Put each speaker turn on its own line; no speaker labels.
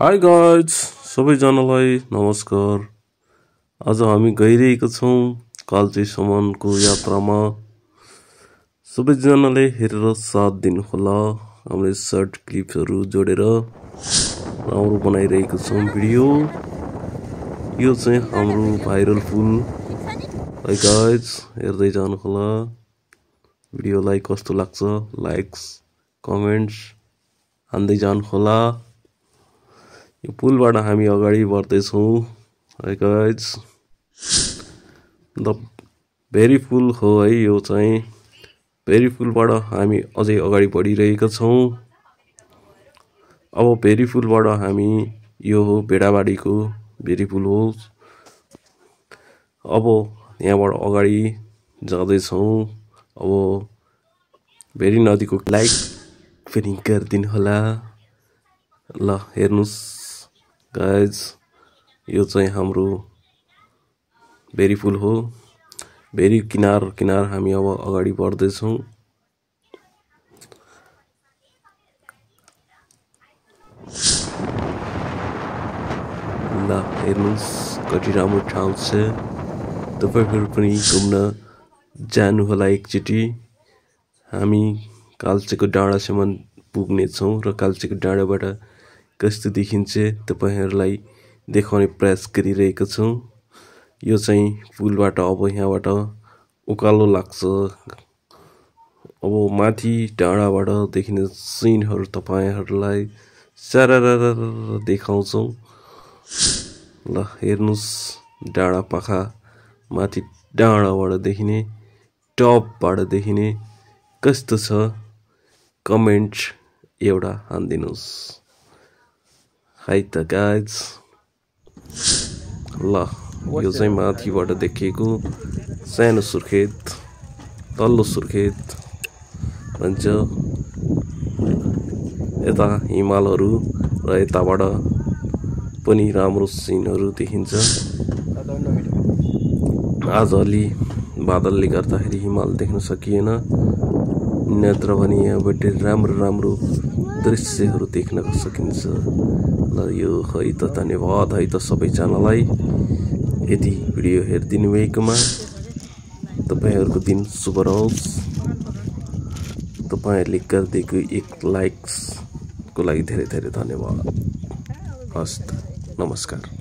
Hi guys सबैजनालाई नमस्कार। आज हामी गइरहेका छौं कालचिनीसम्मको यात्रामा। सबैजनाले हेरेर साथ दिनुहोला। हामीले सर्ट क्लिप्सहरू जोडेर राम्रो बनाइरहेको छौं भिडियो। यो चाहिँ हाम्रो भाइरल फुल है गाइज, हेर्दै जानुहोला। भिडियोलाई कस्तो लाग्छ लाइक्स कमेन्ट्स हान्दै जानुहोला। यो पुलबाट हामी अगाडि बढ्दैछौं है गाइज। द भेरी पुल हो है यो चाहिँ। भेरी पुलबाट हामी अझै अगाडि बढिरहेका छौं। अब भेरी पुलबाट हामी यो हो भेडाबाडीको भेरी पुल हो। अब यहाँबाट अगाडि जाँदैछौं। अब भेरी नदीको लाइक पनि गरिदिनु होला। ल हेर्नुस् गाइज, यो चाहिँ हाम्रो भेरी पुल हो। भेरी किनार किनार हामी अब अगाडि बढ्दैछौं। ल हेर्नुस् कति राम्रो ठाउँ छ। तपाईहरु पनि घुम्न जानु होला एकचोटि। हामी कालचिनीको डाँडासम्म पुग्ने छौं र कालचिनीको डाँडाबाट कस्तो देखिन्छ तपाईहरुलाई देखाउने प्रयास गरिरहेको छौं। यो चाहिँ पुलबाट अब यहाँबाट उकालो लाग्छ। अब माथि डाँडाबाट देखिने सिनहरु तपाईहरुलाई सरररर देखाउँछौं। ल हेर्नुस् डाँडा पाखा माथि डाँडाबाट देखिने टपबाट देखिने कस्तो छ कमेन्ट एउटा हान्दिनुस् है त गाइज। ल यो चाहिँ माथिबाट देखिएको सानो सुर्खेत तल्लो सुर्खेत भन्छ। यता हिमालहरु र यताबाट पनि राम्रो सिनहरु देखिन्छ। आज अलि बादलले गर्दाखेरि हिमाल देख्न सकिएन, नत्र भने यहाँबाट राम्रो दृश्यहरू देख्न सकिन्छ। ल यो है त धन्यवाद है त सबैजनालाई यति भिडियो हेरिदिनु भएकोमा। तपाईहरुको दिन शुभ रहोस्। तपाईहरुले गरिदिएको एक लाइक्स को लागि धेरै धेरै धन्यवाद। हस्त नमस्कार।